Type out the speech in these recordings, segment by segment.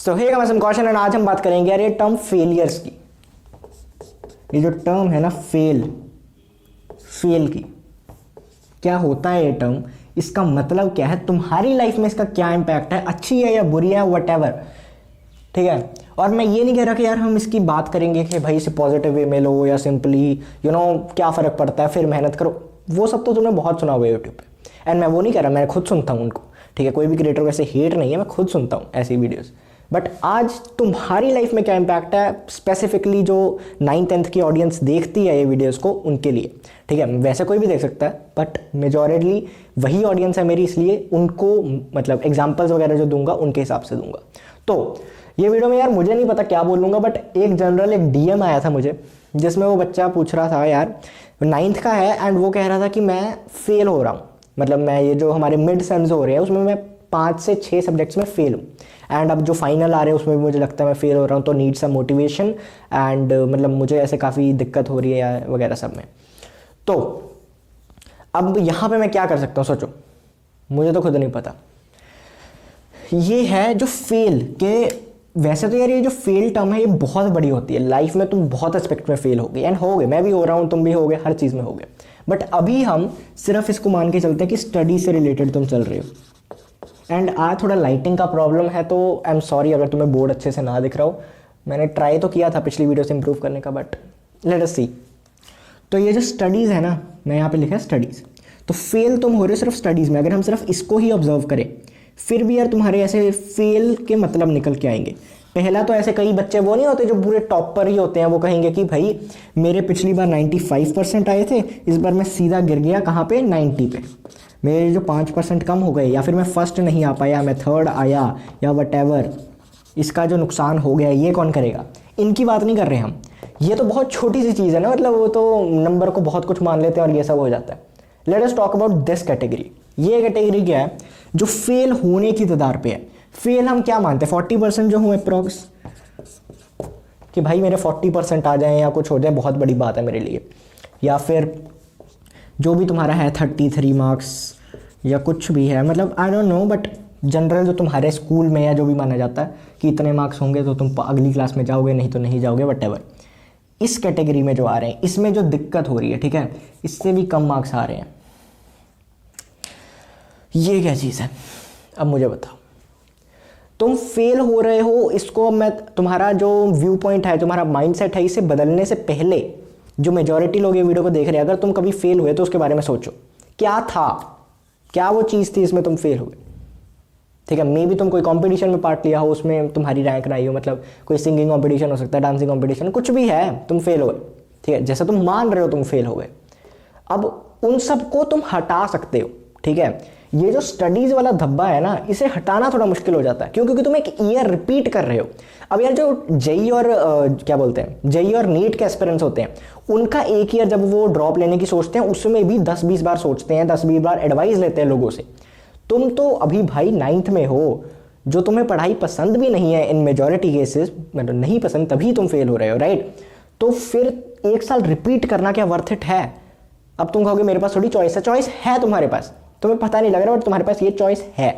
So hey guys, कौशन and आज हम बात करेंगे यार ये टर्म फेलियर्स की। ये जो टर्म है ना फेल की, क्या होता है ये टर्म, इसका मतलब क्या है, तुम्हारी लाइफ में इसका क्या इंपैक्ट है, अच्छी है या बुरी है, व्हाटएवर। ठीक है, और मैं ये नहीं कह रहा कि यार हम इसकी बात करेंगे कि भाई इसे पॉजिटिव वे में लो या सिंपली क्या फ़र्क पड़ता है, फिर मेहनत करो। वो सब तो तुमने बहुत सुना हुआ है यूट्यूब पे, एंड मैं वो नहीं कह रहा, मैं खुद सुनता हूँ उनको। ठीक है, कोई भी क्रिएटर वैसे हेट नहीं है, मैं खुद सुनता हूँ ऐसी वीडियोस। बट आज तुम्हारी लाइफ में क्या इम्पैक्ट है, स्पेसिफिकली जो 9th-10th की ऑडियंस देखती है ये वीडियोस को, उनके लिए। ठीक है, वैसे कोई भी देख सकता है, बट मेजॉरिटली वही ऑडियंस है मेरी, इसलिए उनको मतलब एग्जांपल्स वगैरह जो दूंगा उनके हिसाब से दूंगा। तो ये वीडियो में यार मुझे नहीं पता क्या बोलूँगा, बट एक जनरल एक डीएम आया था मुझे, जिसमें वो बच्चा पूछ रहा था यार 9th का है, एंड वो कह रहा था कि मैं फेल हो रहा हूँ, मतलब मैं ये जो हमारे मिड सेम्स हो रहे हैं उसमें मैं 5 से 6 सब्जेक्ट्स में फेल हूँ, एंड अब जो फाइनल आ रहे हैं उसमें भी मुझे लगता है मैं फेल हो रहा हूँ, तो नीड सम मोटिवेशन एंड मतलब मुझे ऐसे काफ़ी दिक्कत हो रही है वगैरह सब में। तो अब यहाँ पे मैं क्या कर सकता हूँ, सोचो, मुझे तो खुद नहीं पता। ये है जो फेल के, वैसे तो यार ये जो फेल टर्म है ये बहुत बड़ी होती है लाइफ में, तुम बहुत एस्पेक्ट में फेल हो गए एंड हो गए, मैं भी हो रहा हूँ, तुम भी हो गए, हर चीज़ में हो गए। बट अभी हम सिर्फ इसको मान के चलते हैं कि स्टडी से रिलेटेड तुम चल रहे हो, एंड आज थोड़ा लाइटिंग का प्रॉब्लम है, तो आई एम सॉरी अगर तुम्हें बोर्ड अच्छे से ना दिख रहा हो। मैंने ट्राई तो किया था पिछली वीडियो से इंप्रूव करने का, बट लेट अस सी। तो ये जो स्टडीज़ है ना, मैं यहाँ पे लिखा है स्टडीज़, तो फेल तुम हो रहे हो सिर्फ स्टडीज़ में। अगर हम सिर्फ इसको ही ऑब्जर्व करें, फिर भी यार तुम्हारे ऐसे फेल के मतलब निकल के आएंगे। पहला तो ऐसे कई बच्चे वो नहीं होते जो पूरे टॉपर ही होते हैं, वो कहेंगे कि भाई मेरे पिछली बार 95% आए थे, इस बार मैं सीधा गिर गया कहाँ पे, 90 पे, मेरे जो 5% कम हो गए, या फिर मैं फर्स्ट नहीं आ पाया, मैं थर्ड आया, या वटेवर, इसका जो नुकसान हो गया ये कौन करेगा। इनकी बात नहीं कर रहे हम, ये तो बहुत छोटी सी चीज़ है ना, मतलब वो तो नंबर को बहुत कुछ मान लेते हैं और ये सब हो जाता है। Let us talk about this category. ये कैटेगरी क्या है, जो फेल होने की कगार पे है। फेल हम क्या मानते हैं, 40% जो हुए अप्रॉक्स, कि भाई मेरे 40% आ जाएं या कुछ हो जाए बहुत बड़ी बात है मेरे लिए, या फिर जो भी तुम्हारा है 33 मार्क्स या कुछ भी है, मतलब I don't know, but general जो तुम्हारे स्कूल में या जो भी माना जाता है कि इतने मार्क्स होंगे तो तुम अगली क्लास में जाओगे, नहीं तो नहीं जाओगे, वटेवर। इस कैटेगरी में जो आ रहे हैं, इसमें जो दिक्कत हो रही है, ठीक है, इससे भी कम मार्क्स आ रहे हैं, ये क्या चीज़ है। अब मुझे बताओ, तुम फेल हो रहे हो, इसको मैं, तुम्हारा जो व्यू पॉइंट है, तुम्हारा माइंडसेट है, इसे बदलने से पहले जो मेजॉरिटी लोग ये वीडियो को देख रहे हैं, अगर तुम कभी फेल हुए तो उसके बारे में सोचो, क्या था, क्या वो चीज़ थी इसमें तुम फेल हुए। ठीक है, मे भी तुम कोई कंपटीशन में पार्ट लिया हो, उसमें तुम्हारी रैंक ना आई हो, मतलब कोई सिंगिंग कंपटीशन हो सकता है, डांसिंग कंपटीशन, कुछ भी है, तुम फेल हो गए। ठीक है, जैसा तुम मान रहे हो तुम फेल हो गए, अब उन सबको तुम हटा सकते हो। ठीक है, ये जो स्टडीज़ वाला धब्बा है ना, इसे हटाना थोड़ा मुश्किल हो जाता है, क्योंकि तुम एक ईयर रिपीट कर रहे हो। अब यार जो जेई और क्या बोलते हैं, जेई और नीट के एस्पिरेंट्स होते हैं, उनका एक ईयर जब वो ड्रॉप लेने की सोचते हैं, उसमें भी 10-20 बार सोचते हैं, 10-20 बार एडवाइस लेते हैं लोगों से। तुम तो अभी भाई 9th में हो, जो तुम्हें पढ़ाई पसंद भी नहीं है इन मेजॉरिटी केसेस, मतलब नहीं पसंद, तभी तुम फेल हो रहे हो, राइट। तो फिर 1 साल रिपीट करना क्या वर्थ इट है। अब तुम कहोगे मेरे पास थोड़ी चॉइस है, चॉइस है तुम्हारे पास, तुम्हें पता नहीं लग रहा, बट तुम्हारे पास ये चॉइस है।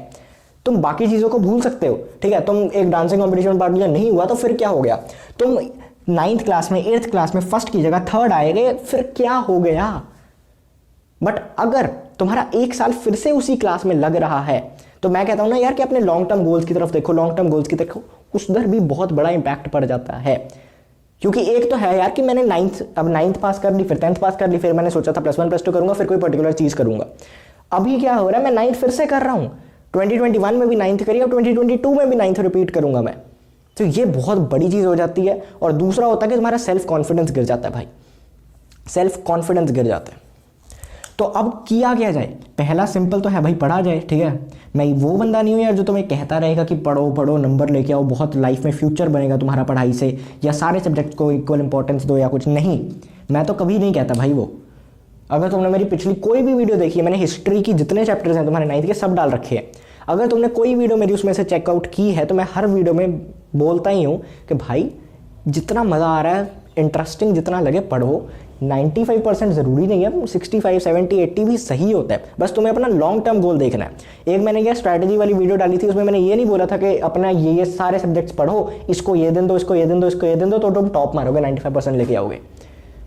तुम बाकी चीज़ों को भूल सकते हो। ठीक है, तुम एक डांसिंग कॉम्पिटिशन में पार्ट लिया, नहीं हुआ तो फिर क्या हो गया, तुम 9th क्लास में 8th क्लास में फर्स्ट की जगह थर्ड आए गए, फिर क्या हो गया। बट अगर तुम्हारा 1 साल फिर से उसी क्लास में लग रहा है, तो मैं कहता हूं ना यार कि अपने लॉन्ग टर्म गोल्स की तरफ देखो, लॉन्ग टर्म गोल्स की देखो, उस उधर भी बहुत बड़ा इंपैक्ट पड़ जाता है। क्योंकि एक तो है यार कि मैंने 9th पास कर ली, फिर 10th पास कर ली, फिर मैंने सोचा था +1 +2 करूंगा, फिर कोई पर्टिकुलर चीज़ करूंगा। अभी क्या हो रहा है, मैं 9th फिर से कर रहा हूँ, 2021 में भी 9th करी, और 2022 में भी 9th रिपीट करूंगा मैं। तो ये बहुत बड़ी चीज़ हो जाती है। और दूसरा होता है कि तुम्हारा सेल्फ कॉन्फिडेंस गिर जाता है भाई, सेल्फ कॉन्फिडेंस गिर जाता है। तो अब किया क्या जाए, पहला सिंपल तो है भाई, पढ़ा जाए। ठीक है, मैं वो बंदा नहीं हूँ यार जो तुम्हें कहता रहेगा कि पढ़ो पढ़ो, नंबर लेके आओ, बहुत लाइफ में फ्यूचर बनेगा तुम्हारा पढ़ाई से, या सारे सब्जेक्ट को इक्वल इंपॉर्टेंस दो या कुछ नहीं। मैं तो कभी नहीं कहता भाई वो। अगर तुमने मेरी पिछली कोई भी वीडियो देखी है, मैंने हिस्ट्री की जितने चैप्टर्स हैं तुम्हारे 9th के सब डाल रखे हैं, अगर तुमने कोई वीडियो मेरी उसमें से चेकआउट की है, तो मैं हर वीडियो में बोलता ही हूँ कि भाई जितना मज़ा आ रहा है, इंटरेस्टिंग जितना लगे पढ़ो, 95% ज़रूरी नहीं है, 65, 70, 80 भी सही होता है, बस तुम्हें अपना लॉन्ग टर्म गोल देखना है। एक मैंने क्या स्ट्रैटेजी वाली वीडियो डाली थी, उसमें मैंने ये नहीं बोला था कि अपना ये सारे सब्जेक्ट्स पढ़ो, इसको ये दिन दो, इसको ये दिन दो, इसको ये दिन दो, तो तुम टॉप मारोगे, 95% लेके आओगे।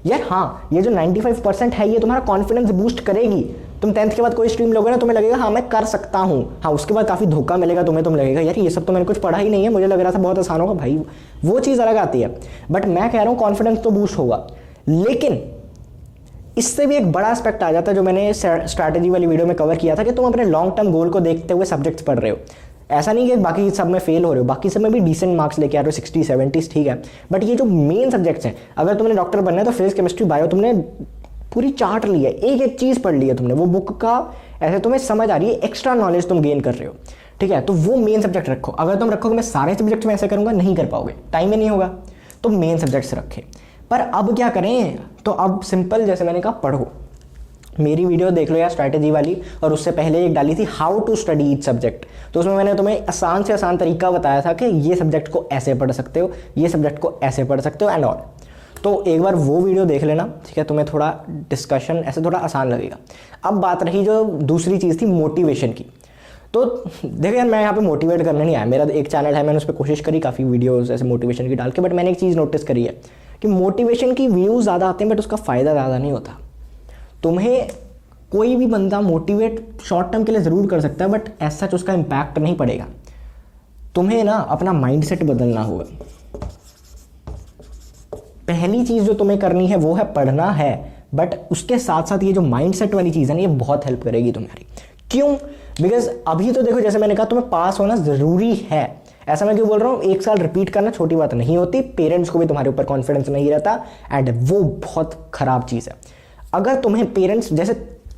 यार हाँ, ये जो 95% है ये तुम्हारा कॉन्फिडेंस बूस्ट करेगी। तुम 10th के बाद कोई स्ट्रीम लोगे ना, तुम्हें लगेगा हाँ मैं कर सकता हूँ, हाँ उसके बाद काफ़ी धोखा मिलेगा तुम्हें, तुम लगेगा यार ये सब तो मैंने कुछ पढ़ा ही नहीं है, मुझे लग रहा था बहुत आसान होगा। भाई वो चीज़ अलग आती है, बट मैं कह रहा हूँ कॉन्फिडेंस तो बूस्ट होगा, लेकिन इससे भी एक बड़ा एस्पेक्ट आ जाता है जो मैंने स्ट्रैटेजी वाली वीडियो में कवर किया था, कि तुम अपने लॉन्ग टर्म गोल को देखते हुए सब्जेक्ट्स पढ़ रहे हो। ऐसा नहीं कि बाकी सब में फेल हो रहे हो, बाकी सब में भी डिसेंट मार्क्स लेके आ रहे हो, 60, 70 ठीक है, बट ये जो मेन सब्जेक्ट्स हैं, अगर तुमने डॉक्टर बनना है तो फिजिक्स, केमिस्ट्री, बायो तुमने पूरी चार्ट ली है, एक एक चीज़ पढ़ ली है तुमने, वो बुक का ऐसे तुम्हें समझ आ रही है, एक्स्ट्रा नॉलेज तुम गेन कर रहे हो, ठीक है। तो वो मेन सब्जेक्ट रखो। अगर तुम रखोगे मैं सारे सब्जेक्ट में ऐसे करूँगा, नहीं कर पाओगे, टाइम ही नहीं होगा, तो मेन सब्जेक्ट्स रखें। पर अब क्या करें, तो अब सिंपल, जैसे मैंने कहा पढ़ो, मेरी वीडियो देख लो यार स्ट्रैटेजी वाली, और उससे पहले एक डाली थी how to study each subject, तो उसमें मैंने तुम्हें आसान से आसान तरीका बताया था कि ये सब्जेक्ट को ऐसे पढ़ सकते हो, ये सब्जेक्ट को ऐसे पढ़ सकते हो एंड ऑल। तो एक बार वो वीडियो देख लेना, ठीक है, तुम्हें थोड़ा डिस्कशन ऐसे थोड़ा आसान लगेगा। अब बात रही जो दूसरी चीज़ थी मोटिवेशन की, तो देखो यार मैं यहाँ पे मोटिवेट करने नहीं आया, मेरा एक चैनल है, मैंने उस पर कोशिश करी काफ़ी वीडियोज़ ऐसे मोटिवेशन की डाल के, बट मैंने एक चीज़ नोटिस करी है कि मोटिवेशन की व्यूज़ ज़्यादा आते हैं बट उसका फ़ायदा ज़्यादा नहीं होता। तुम्हें कोई भी बंदा मोटिवेट शॉर्ट टर्म के लिए ज़रूर कर सकता है, बट ऐसा सच उसका इम्पैक्ट नहीं पड़ेगा। तुम्हें ना अपना माइंडसेट बदलना होगा। पहली चीज़ जो तुम्हें करनी है वो है पढ़ना है, बट उसके साथ साथ ये जो माइंडसेट वाली चीज़ है ना, ये बहुत हेल्प करेगी तुम्हारी। क्यों? बिकॉज अभी तो देखो, जैसे मैंने कहा तुम्हें पास होना ज़रूरी है। ऐसा मैं क्यों बोल रहा हूँ, एक साल रिपीट करना छोटी बात नहीं होती, पेरेंट्स को भी तुम्हारे ऊपर कॉन्फिडेंस नहीं रहता, एंड वो बहुत ख़राब चीज़ है। अगर तुम्हें पेरेंट्स, जैसे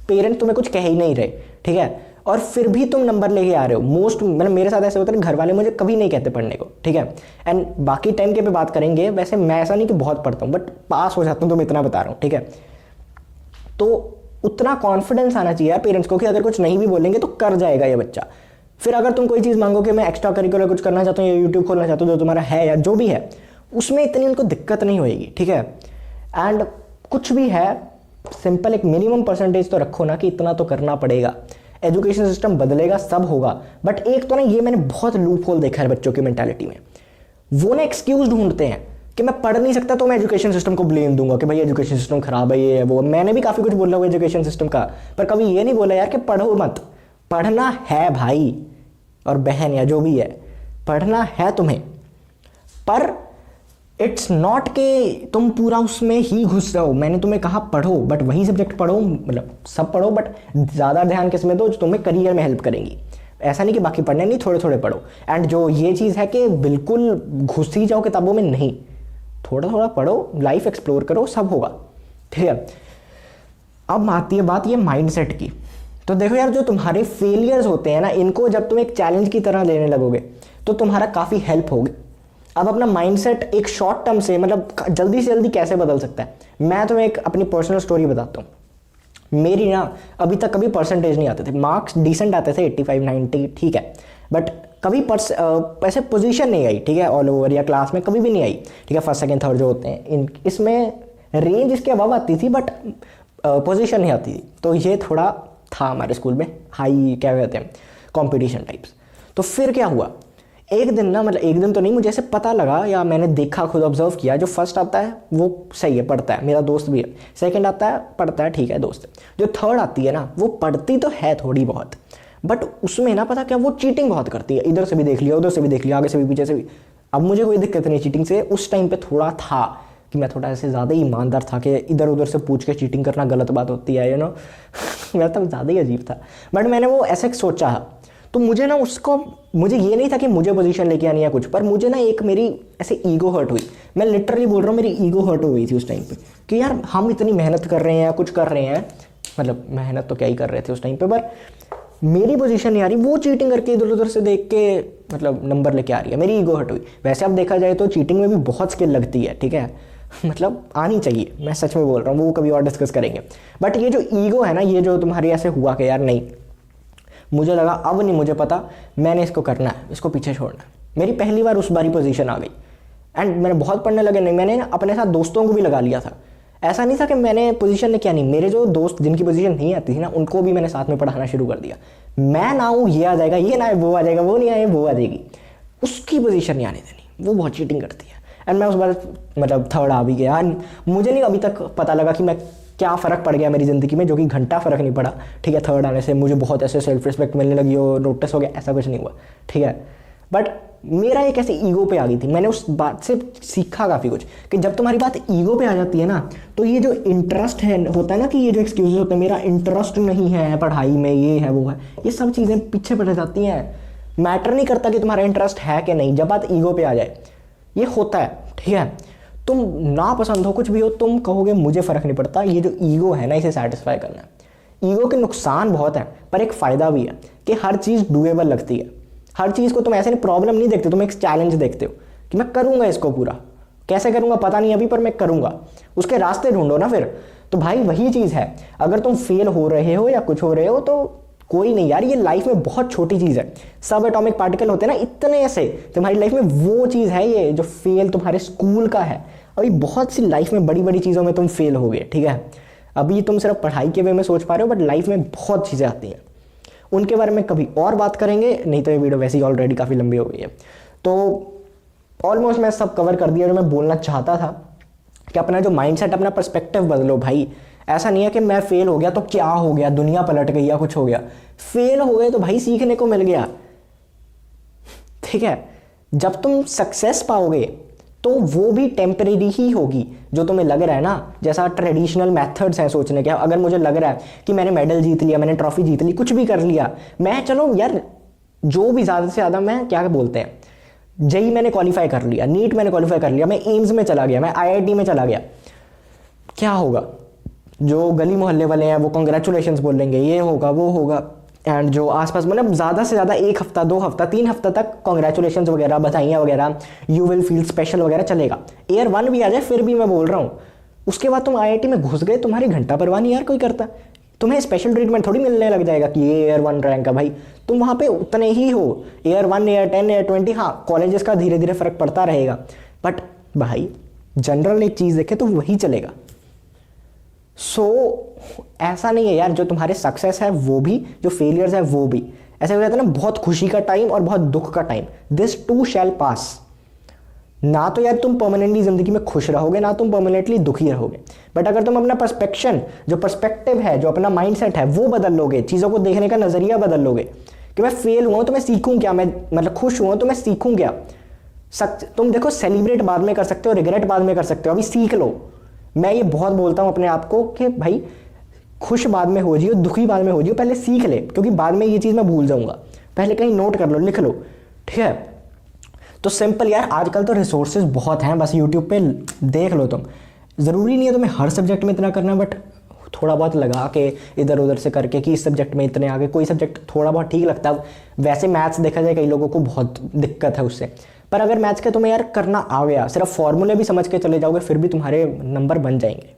पेरेंट्स तुम्हें कुछ कह ही नहीं रहे, ठीक है, और फिर भी तुम नंबर लेके आ रहे हो, मोस्ट मतलब मेरे साथ ऐसे होता है, घर वाले मुझे कभी नहीं कहते पढ़ने को, ठीक है, एंड बाकी टाइम के पे बात करेंगे, वैसे मैं ऐसा नहीं कि बहुत पढ़ता हूँ, बट पास हो जाता हूँ, तो मैं इतना बता रहा हूँ, ठीक है। तो उतना कॉन्फिडेंस आना चाहिए यार पेरेंट्स को कि अगर कुछ नहीं भी बोलेंगे तो कर जाएगा ये बच्चा। फिर अगर तुम कोई चीज़ मांगो कि मैं एक्स्ट्रा करिकुलर कुछ करना चाहता हूँ या यूट्यूब खोलना चाहता हूँ, जो तुम्हारा है या जो भी है, उसमें इतनी उनको दिक्कत नहीं होएगी, ठीक है। एंड कुछ भी है, सिंपल एक मिनिमम परसेंटेज तो रखो ना कि इतना तो करना पड़ेगा। एजुकेशन सिस्टम बदलेगा, सब होगा, बट एक तो ना ये मैंने बहुत लूप होल देखा है बच्चों की मेंटालिटी में। वो ना एक्सक्यूज ढूंढते हैं कि मैं पढ़ नहीं सकता तो मैं एजुकेशन सिस्टम को ब्लेम दूंगा कि भाई एजुकेशन सिस्टम खराब है, ये है वो। मैंने भी काफ़ी कुछ बोला हुआ एजुकेशन सिस्टम का, पर कभी ये नहीं बोला यार कि पढ़ो मत। पढ़ना है भाई और बहन या जो भी है, पढ़ना है तुम्हें, पर इट्स नॉट कि तुम पूरा उसमें ही घुस रहो। मैंने तुम्हें कहा पढ़ो, बट वही सब्जेक्ट पढ़ो, मतलब सब पढ़ो, बट ज़्यादा ध्यान किसमें दो जो तुम्हें करियर में हेल्प करेंगी। ऐसा नहीं कि बाकी पढ़ने नहीं, थोड़े थोड़े पढ़ो। एंड जो ये चीज़ है कि बिल्कुल घुस ही जाओ किताबों में, नहीं, थोड़ा थोड़ा पढ़ो, लाइफ एक्सप्लोर करो, सब होगा, ठीक है। अब आती है बात ये माइंडसेट की। तो देखो यार, जो तुम्हारे फेलियर्स होते हैं ना, इनको जब तुम एक चैलेंज की तरह लेने लगोगे तो तुम्हारा काफ़ी हेल्प होगी। अब अपना माइंडसेट एक शॉर्ट टर्म से, मतलब जल्दी से जल्दी कैसे बदल सकता है, मैं तुम्हें एक अपनी पर्सनल स्टोरी बताता हूँ। मेरी ना अभी तक कभी परसेंटेज नहीं आते थे, मार्क्स डिसेंट आते थे 85, 90, ठीक है, बट कभी ऐसे पोजीशन नहीं आई, ठीक है, ऑल ओवर या क्लास में कभी भी नहीं आई, ठीक है। फर्स्ट सेकंड थर्ड जो होते हैं इसमें रेंज इसके अबव आती थी, बट पोजीशन नहीं आती थी। तो ये थोड़ा था हमारे स्कूल में हाई, क्या कहते हैं, कंपटीशन टाइप्स। तो फिर क्या हुआ, एक दिन ना, मतलब एक दिन तो नहीं, मुझे ऐसे पता लगा या मैंने देखा, खुद ऑब्जर्व किया, जो फर्स्ट आता है वो सही है, पढ़ता है, मेरा दोस्त भी है। सेकंड आता है, पढ़ता है, ठीक है, दोस्त है। जो थर्ड आती है ना, वो पढ़ती तो है थोड़ी बहुत, बट उसमें ना पता क्या, वो चीटिंग बहुत करती है, इधर से भी देख लिया, उधर से भी देख लिया, आगे से भी, पीछे से भी। अब मुझे कोई दिक्कत नहीं चीटिंग से, उस टाइम पे थोड़ा था कि मैं थोड़ा ऐसे ज़्यादा ही ईमानदार था कि इधर उधर से पूछ के चीटिंग करना गलत बात होती है, यू नो। मैं तब ज़्यादा ही अजीब था, बट मैंने वो ऐसे सोचा। तो मुझे ना मुझे ये नहीं था कि मुझे पोजीशन लेके आनी है कुछ, पर मुझे ना एक मेरी ऐसे ईगो हर्ट हुई। मैं लिटरली बोल रहा हूँ, मेरी ईगो हर्ट हो गई थी उस टाइम पे कि यार हम इतनी मेहनत कर रहे हैं, कुछ कर रहे हैं, मतलब मेहनत तो क्या ही कर रहे थे उस टाइम पे, पर मेरी पोजीशन नहीं आ रही, वो चीटिंग करके इधर उधर से देख के मतलब नंबर लेके आ रही है, मेरी ईगो हर्ट हुई। वैसे अब देखा जाए तो चीटिंग में भी बहुत स्किल लगती है, ठीक है, मतलब आनी चाहिए, मैं सच में बोल रहा हूँ, वो कभी और डिस्कस करेंगे। बट ये जो ईगो है ना, ये जो तुम्हारी ऐसे हुआ कि यार नहीं, मुझे लगा अब नहीं मुझे पता, मैंने इसको करना है, इसको पीछे छोड़ना है। मेरी पहली बार उस बारी पोजीशन आ गई एंड मैंने बहुत पढ़ने लगे, नहीं, मैंने अपने साथ दोस्तों को भी लगा लिया था। ऐसा नहीं था कि मैंने पोजीशन ने क्या नहीं, मेरे जो दोस्त जिनकी पोजीशन नहीं आती थी ना उनको भी मैंने साथ में पढ़ाना शुरू कर दिया। मैं ना हूँ ये आ जाएगा, ये ना आए वो आ जाएगा, वो नहीं आए वो आ जाएगी, उसकी पोजीशन नहीं आने देनी, वो बहुत चीटिंग करती है। एंड मैं उस बार मतलब थर्ड आ भी गया। एंड मुझे नहीं अभी तक पता लगा कि मैं क्या फ़र्क पड़ गया मेरी ज़िंदगी में, जो कि घंटा फ़र्क नहीं पड़ा, ठीक है। थर्ड आने से मुझे बहुत ऐसे सेल्फ रिस्पेक्ट मिलने लगी हो, नोटिस हो गया, ऐसा कुछ नहीं हुआ, ठीक है। बट मेरा एक ऐसी ईगो पे आ गई थी, मैंने उस बात से सीखा काफ़ी कुछ कि जब तुम्हारी बात ईगो पे आ जाती है ना, तो ये जो इंटरेस्ट है होता है ना, कि ये जो एक्सक्यूज होते हैं, मेरा इंटरेस्ट नहीं है पढ़ाई में, ये है वो है, ये सब चीज़ें पीछे पड़ जाती हैं। मैटर नहीं करता कि तुम्हारा इंटरेस्ट है कि नहीं, जब बात ईगो पे आ जाए ये होता है, ठीक है। तुम ना पसंद हो कुछ भी हो, तुम कहोगे मुझे फ़र्क नहीं पड़ता। ये जो ईगो है ना, इसे सेटिस्फाई करना है। ईगो के नुकसान बहुत है पर एक फ़ायदा भी है कि हर चीज़ डूएबल लगती है। हर चीज़ को तुम ऐसे नहीं प्रॉब्लम नहीं देखते, तुम एक चैलेंज देखते हो कि मैं करूँगा इसको पूरा, कैसे करूँगा पता नहीं अभी पर मैं करूँगा, उसके रास्ते ढूंढो ना फिर। तो भाई वही चीज़ है, अगर तुम फेल हो रहे हो या कुछ हो रहे हो तो कोई नहीं यार, ये लाइफ में बहुत छोटी चीज़ है। सब एटॉमिक पार्टिकल होते हैं ना इतने ऐसे, तुम्हारी लाइफ में वो चीज़ है ये जो फेल तुम्हारे स्कूल का है। अभी बहुत सी लाइफ में बड़ी बड़ी चीज़ों में तुम फेल हो गए, ठीक है। अभी तुम सिर्फ पढ़ाई के वे में सोच पा रहे हो, बट लाइफ में बहुत चीज़ें आती हैं, उनके बारे में कभी और बात करेंगे, नहीं तो ये वीडियो वैसे ही ऑलरेडी काफ़ी लंबी हो गई है। तो ऑलमोस्ट मैं सब कवर कर दिया जो मैं बोलना चाहता था, कि अपना जो माइंडसेट, अपना पर्सपेक्टिव बदलो भाई। ऐसा नहीं है कि मैं फेल हो गया तो क्या हो गया, दुनिया पलट गई या कुछ हो गया। फेल हो गए तो भाई सीखने को मिल गया, ठीक है। जब तुम सक्सेस पाओगे तो वो भी टेम्परेरी ही होगी, जो तुम्हें लग रहा है ना, जैसा ट्रेडिशनल मेथड्स हैं सोचने के। अगर मुझे लग रहा है कि मैंने मेडल जीत लिया, मैंने ट्रॉफी जीत ली, कुछ भी कर लिया, मैं चलो यार जो भी ज़्यादा से ज़्यादा, मैं क्या बोलते हैं, जेई मैंने क्वालिफाई कर लिया, नीट मैंने क्वालिफाई कर लिया, मैं एम्स में चला गया, मैं आईआईटी में चला गया, क्या होगा? जो गली मोहल्ले वाले हैं वो कॉन्ग्रेचुलेशंस बोलेंगे, ये होगा वो होगा। एंड जो आसपास मतलब ज़्यादा से ज़्यादा 1 हफ्ता 2 हफ्ता 3 हफ्ता तक कॉन्ग्रेचुलेशंस वगैरह, बधाइयाँ वगैरह, यू विल फील स्पेशल वगैरह चलेगा। एयर 1 भी आ जाए फिर भी मैं बोल रहा हूँ, उसके बाद तुम आईआईटी में घुस गए, तुम्हारी घंटा परवाह नहीं यार कोई करता, तुम्हें स्पेशल ट्रीटमेंट थोड़ी मिलने लग जाएगा कि ये एयर 1 रैंक है। भाई तुम वहाँ पे उतने ही हो, एयर 1 एयर 10 एयर 20, हाँ कॉलेजेस का धीरे धीरे फर्क पड़ता रहेगा, बट भाई जनरल एक चीज़ देखे तो वही चलेगा। सो ऐसा नहीं है यार, जो तुम्हारे सक्सेस है वो भी, जो फेलियर्स है वो भी, ऐसे हो जाता है ना, बहुत खुशी का टाइम और बहुत दुख का टाइम, दिस टू शैल पास। ना तो यार तुम परमानेंटली जिंदगी में खुश रहोगे, ना तुम परमानेंटली दुखी रहोगे। बट अगर तुम अपना पर्सपेक्शन, जो पर्सपेक्टिव है, जो अपना माइंडसेट है वो बदल लोगे, चीज़ों को देखने का नज़रिया बदल लोगे कि मैं फेल हुआ हूँ तो मैं सीखूँ क्या, मैं मतलब खुश हुआ हूँ तो मैं सीखूँ क्या। तुम देखो सेलिब्रेट बाद में कर सकते हो, रिग्रेट बाद में कर सकते हो, अभी सीख लो। मैं ये बहुत बोलता हूँ अपने आप को कि भाई खुश बाद में हो जियो, दुखी बाद में हो जियो, पहले सीख ले, क्योंकि बाद में ये चीज़ मैं भूल जाऊँगा। पहले कहीं नोट कर लो, लिख लो, ठीक है। तो सिंपल यार, आजकल तो रिसोर्सेज बहुत हैं, बस यूट्यूब पे देख लो तुम। ज़रूरी नहीं है तुम्हें हर सब्जेक्ट में इतना करना, बट थोड़ा बहुत लगा के इधर उधर से करके कि इस सब्जेक्ट में इतने आगे, कोई सब्जेक्ट थोड़ा बहुत ठीक लगता है। वैसे मैथ्स देखा जाए कई लोगों को बहुत दिक्कत है उससे, पर अगर मैथ्स का तुम्हें यार करना आ गया, सिर्फ फॉर्मूले भी समझ के चले जाओगे फिर भी तुम्हारे नंबर बन जाएंगे।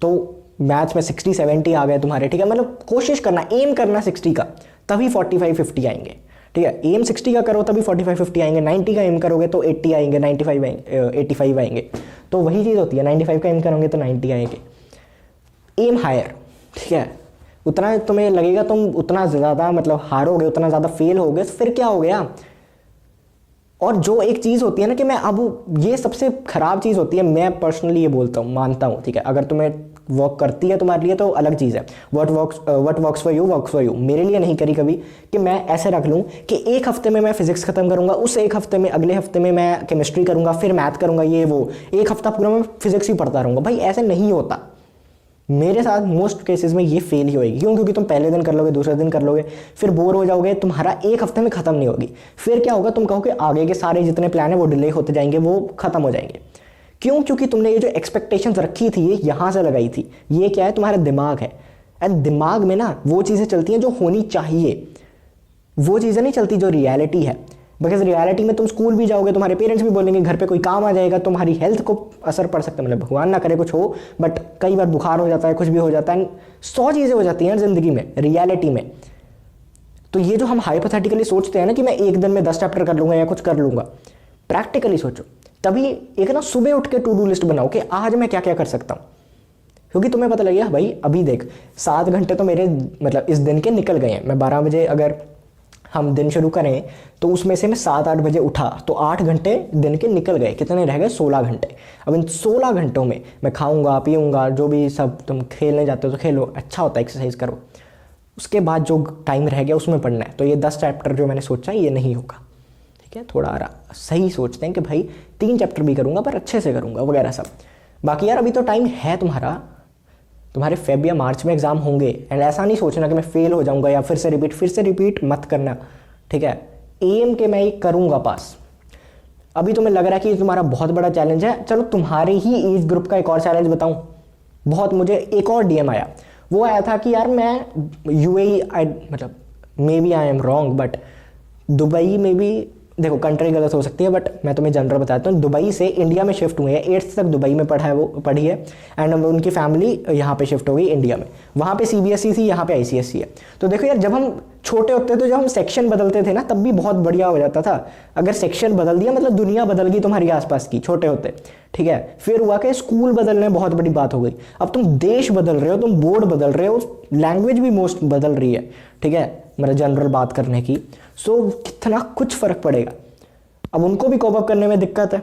तो मैथ्स में 60-70 आ गए तुम्हारे, ठीक है, मतलब कोशिश करना, एम करना 60 का, तभी 45-50 आएंगे, ठीक है। एम 60 का करो तभी 45-50 आएंगे, 90 का एम करोगे तो 80 आएंगे, 85 आएंगे। तो वही चीज़ होती है, 95 का एम करोगे तो 90 आएंगे। एम हायर, ठीक है, उतना तुम्हें लगेगा तुम उतना ज़्यादा मतलब हारोगे, उतना ज़्यादा फेल होगे, फिर क्या हो गया। और जो एक चीज़ होती है ना कि मैं अब, ये सबसे ख़राब चीज़ होती है, मैं पर्सनली ये बोलता हूँ, मानता हूँ, ठीक है, अगर तुम्हें वर्क करती है तुम्हारे लिए तो अलग चीज़ है, what works for you works for you. मेरे लिए नहीं करी कभी कि मैं ऐसे रख लूँ कि एक हफ्ते में मैं फिजिक्स खत्म करूँगा, उस एक हफ्ते में अगले हफ्ते में मैं केमिस्ट्री करूँगा, फिर मैथ करूँगा, ये वो, एक हफ्ता पूरा मैं फिजिक्स ही पढ़ता रहूँगा। भाई ऐसे नहीं होता, मेरे साथ मोस्ट केसेस में ये फेल ही होएगी। क्यों? क्योंकि तुम पहले दिन कर लोगे, दूसरे दिन कर लोगे, फिर बोर हो जाओगे, तुम्हारा एक हफ्ते में खत्म नहीं होगी। फिर क्या होगा, तुम कहोगे आगे के सारे जितने प्लान है वो डिले होते जाएंगे, वो खत्म हो जाएंगे। क्यों? क्योंकि तुमने ये जो एक्सपेक्टेशंस रखी थी ये यहाँ से लगाई थी। ये क्या है? तुम्हारा दिमाग है। एंड दिमाग में ना वो चीज़ें चलती हैं जो होनी चाहिए, वो चीज़ें नहीं चलती जो रियलिटी है। बिकॉज रियलिटी में तुम स्कूल भी जाओगे, तुम्हारे पेरेंट्स भी बोलेंगे, घर पे कोई काम आ जाएगा, तुम्हारी हेल्थ को असर पड़ सकता है, मतलब भगवान ना करे कुछ हो, बट कई बार बुखार हो जाता है, कुछ भी हो जाता है, 100 चीज़ें हो जाती हैं ज़िंदगी में, रियलिटी में। तो ये जो हम हाइपोथेटिकली सोचते हैं ना कि मैं एक दिन में 10 चैप्टर कर लूँगा या कुछ कर लूँगा, प्रैक्टिकली सोचो। तभी एक ना सुबह उठ के टू डू लिस्ट बनाओ कि आज मैं क्या क्या कर सकता हूँ। क्योंकि तुम्हें पता लगेगा भाई अभी देख 7 घंटे तो मेरे मतलब इस दिन के निकल गए हैं। मैं 12 बजे अगर हम दिन शुरू करें तो उसमें से मैं 7-8 बजे उठा तो 8 घंटे दिन के निकल गए, कितने रह गए 16 घंटे। अब इन 16 घंटों में मैं खाऊंगा पीऊंगा, जो भी सब तुम खेलने जाते हो तो खेलो, अच्छा होता है एक्सरसाइज करो, उसके बाद जो टाइम रह गया उसमें पढ़ना है। तो ये 10 चैप्टर जो मैंने सोचा ये नहीं होगा, ठीक है। थोड़ा सही सोचते हैं कि भाई 3 चैप्टर भी करूँगा पर अच्छे से करूँगा वगैरह सब। बाकी यार अभी तो टाइम है तुम्हारे फेब या मार्च में एग्जाम होंगे, एंड ऐसा नहीं सोचना कि मैं फेल हो जाऊंगा या फिर से रिपीट मत करना, ठीक है। एम के मैं करूंगा पास। अभी तुम्हें लग रहा है कि तुम्हारा बहुत बड़ा चैलेंज है, चलो तुम्हारे ही एज ग्रुप का एक और चैलेंज बताऊं। बहुत मुझे एक और डीएम आया, वो आया था कि यार मैं यूएई मतलब maybe I am wrong but Dubai में भी, देखो कंट्री गलत हो सकती है बट मैं तुम्हें जनरल बताता हूँ, दुबई से इंडिया में शिफ्ट हुए हैं, 8th तक दुबई में पढ़ी है एंड उनकी फैमिली यहाँ पे शिफ्ट हो गई इंडिया में। वहाँ पे सीबीएसई थी, यहाँ पे आईसीएसई है। तो देखो यार जब हम छोटे होते तो जब हम सेक्शन बदलते थे ना तब भी बहुत बढ़िया हो जाता था। अगर सेक्शन बदल दिया मतलब दुनिया बदल गई तुम्हारी आसपास की, छोटे होते, ठीक है। फिर हुआ कि स्कूल बदलने बहुत बड़ी बात हो गई, अब तुम देश बदल रहे हो, तुम बोर्ड बदल रहे हो, लैंग्वेज भी मोस्ट बदल रही है, ठीक है, मेरा जनरल बात करने की। सो कितना कुछ फर्क पड़ेगा। अब उनको भी कोप अप करने में दिक्कत है,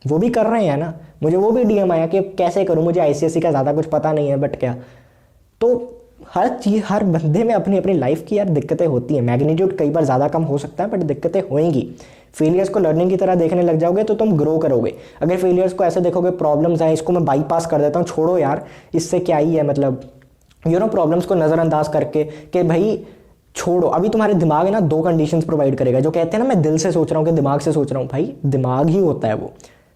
वो भी कर रहे हैं ना। मुझे वो भी डीएम आया कि कैसे करूं, मुझे आईसीएसई का ज़्यादा कुछ पता नहीं है बट क्या। तो हर चीज़, हर बंदे में अपनी अपनी लाइफ की यार दिक्कतें होती हैं। मैग्नीट्यूड कई बार ज़्यादा कम हो सकता है बट दिक्कतें होएंगी। फेलियर्स को लर्निंग की तरह देखने लग जाओगे तो तुम ग्रो करोगे। अगर फेलियर्स को ऐसे देखोगे प्रॉब्लम्स हैं, इसको मैं बाईपास कर देता हूँ, छोड़ो यार इससे क्या ही है, मतलब प्रॉब्लम्स को नज़रअंदाज करके कि भाई छोड़ो। अभी तुम्हारे दिमाग है ना 2 कंडीशंस प्रोवाइड करेगा। जो कहते हैं ना मैं दिल से सोच रहा हूँ कि दिमाग से सोच रहा हूँ, भाई दिमाग ही होता है वो,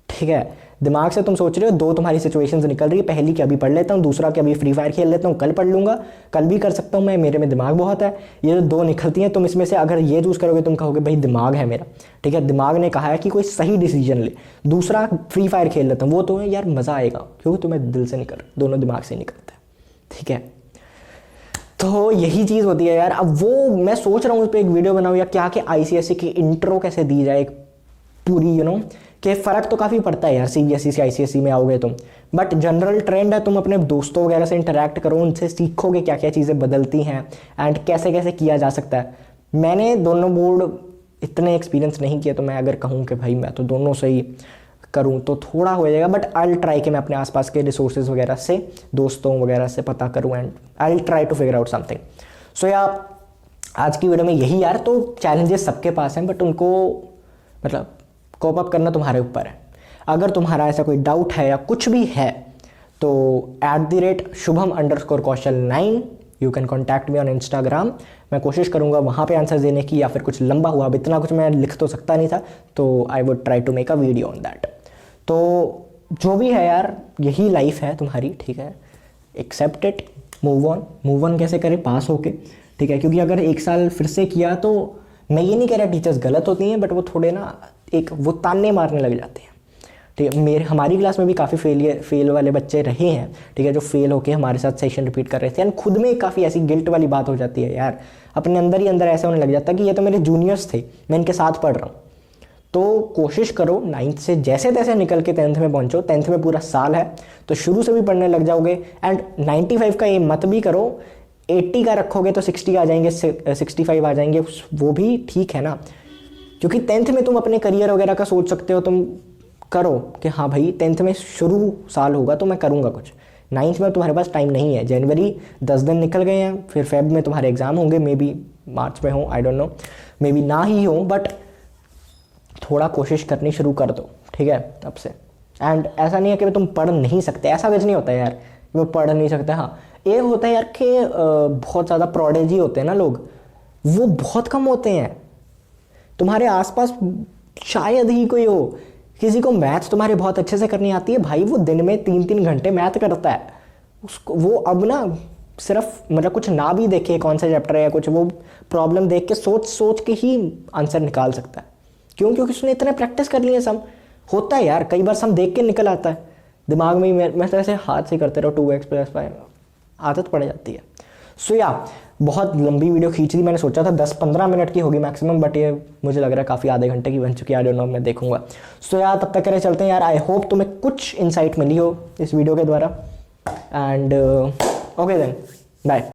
ठीक है। दिमाग से तुम सोच रहे हो, 2 तुम्हारी सिचुएशंस निकल रही है, पहली कि अभी पढ़ लेता हूँ, दूसरा कि अभी फ्री फायर खेल लेता हूँ, कल पढ़ लूंगा, कल भी कर सकता हूँ मैं, मेरे में दिमाग बहुत है। ये जो 2 निकलती हैं, तुम इसमें से अगर ये चूज़ करोगे तुम कहोगे भाई दिमाग है मेरा, ठीक है, दिमाग ने कहा है कि कोई सही डिसीजन ले। दूसरा फ्री फायर खेल लेता हूँ, वो तुम्हें यार मज़ा आएगा क्योंकि तुम्हें दिल से निकल, दोनों दिमाग से निकलता है, ठीक है। तो यही चीज़ होती है यार। अब वो मैं सोच रहा हूँ उस पर एक वीडियो बनाऊँ या क्या, कि आईसीएसई की इंट्रो कैसे दी जाए एक पूरी, कि फ़र्क तो काफ़ी पड़ता है यार सीबीएसई से आईसीएसई में आओगे तुम, बट जनरल ट्रेंड है, तुम अपने दोस्तों वगैरह से इंटरेक्ट करो, उनसे सीखोगे क्या क्या चीज़ें बदलती हैं एंड कैसे कैसे किया जा सकता है। मैंने दोनों बोर्ड इतने एक्सपीरियंस नहीं किया, तो मैं अगर कहूँ कि भाई मैं तो दोनों से ही करूँ तो थोड़ा हो जाएगा, बट आई विल ट्राई कि मैं अपने आसपास के रिसोर्सेज वगैरह से, दोस्तों वगैरह से पता करूँ and I will try to figure out something. So यार आज की वीडियो में यही यार। तो चैलेंजेस सबके पास हैं बट उनको मतलब कोप अप करना तुम्हारे ऊपर है। अगर तुम्हारा ऐसा कोई डाउट है या कुछ भी है तो @shubham_kaushal9 you can contact me on Instagram. मैं कोशिश करूँगा वहाँ पे आंसर देने की, या फिर कुछ लंबा हुआ, अब इतना कुछ मैं लिख तो सकता नहीं था, तो I would try to make a video on that. तो जो भी है यार यही लाइफ है तुम्हारी, ठीक है, एक्सेप्ट इट, मूव ऑन कैसे करें, पास होके, ठीक है। क्योंकि अगर 1 साल फिर से किया तो मैं ये नहीं कह रहा टीचर्स गलत होती हैं, बट वो थोड़े ना एक वो ताने मारने लग जाते हैं, ठीक है। हमारी क्लास में भी काफ़ी फेल वाले बच्चे रहे हैं, ठीक है, जो फेल होके हमारे साथ सेशन रिपीट कर रहे थे एंड खुद में काफ़ी ऐसी गिल्ट वाली बात हो जाती है यार, अपने अंदर ही अंदर ऐसा होने लग जाता है कि ये तो मेरे जूनियर्स थे, मैं इनके साथ पढ़ रहा हूँ। तो कोशिश करो 9th से जैसे तैसे निकल के 10th में पहुँचो। 10th में पूरा साल है तो शुरू से भी पढ़ने लग जाओगे एंड 95 का एम मत भी करो, 80 का रखोगे तो 60 आ जाएंगे, 65 आ जाएंगे, वो भी ठीक है ना। क्योंकि 10th में तुम अपने करियर वगैरह का सोच सकते हो, तुम करो कि हाँ भाई 10th में शुरू साल होगा तो मैं करूँगा कुछ। 9th में तुम्हारे पास टाइम नहीं है, जनवरी 10 दिन निकल गए हैं, फिर फेब में तुम्हारे एग्ज़ाम होंगे, मे बी मार्च में हो, I don't know, may be ना ही हो, बट थोड़ा कोशिश करनी शुरू कर दो, ठीक है, तब से। एंड ऐसा नहीं है कि तुम पढ़ नहीं सकते, ऐसा कुछ नहीं होता है यार वो पढ़ नहीं सकते। हाँ ये होता है यार कि बहुत ज़्यादा प्रोडिजी होते हैं ना लोग, वो बहुत कम होते हैं। तुम्हारे आसपास शायद ही कोई हो किसी को मैथ्स तुम्हारे बहुत अच्छे से करनी आती है, भाई वो दिन में 3-3 घंटे मैथ करता है, उसको वो अब ना सिर्फ मतलब कुछ ना भी देखे कौन सा चैप्टर है या कुछ, वो प्रॉब्लम देख के सोच के ही आंसर निकाल सकता है। क्यों? क्योंकि उसने इतने प्रैक्टिस कर लिए। सम होता है यार, कई बार सम देख के निकल आता है दिमाग में ही, मैं तो ऐसे हाथ से करते रहो 2x + 5 आदत पड़ जाती है। सो या बहुत लंबी वीडियो खींच ली, मैंने सोचा था 10-15 मिनट की होगी मैक्सिमम, बट ये मुझे लग रहा है काफ़ी आधे घंटे की बन चुकी है, आई डोंट नो, मैं देखूंगा। सो यार तब तक करे चलते हैं यार। आई होप तुम्हें कुछ इंसाइट मिली हो इस वीडियो के द्वारा। And okay then bye.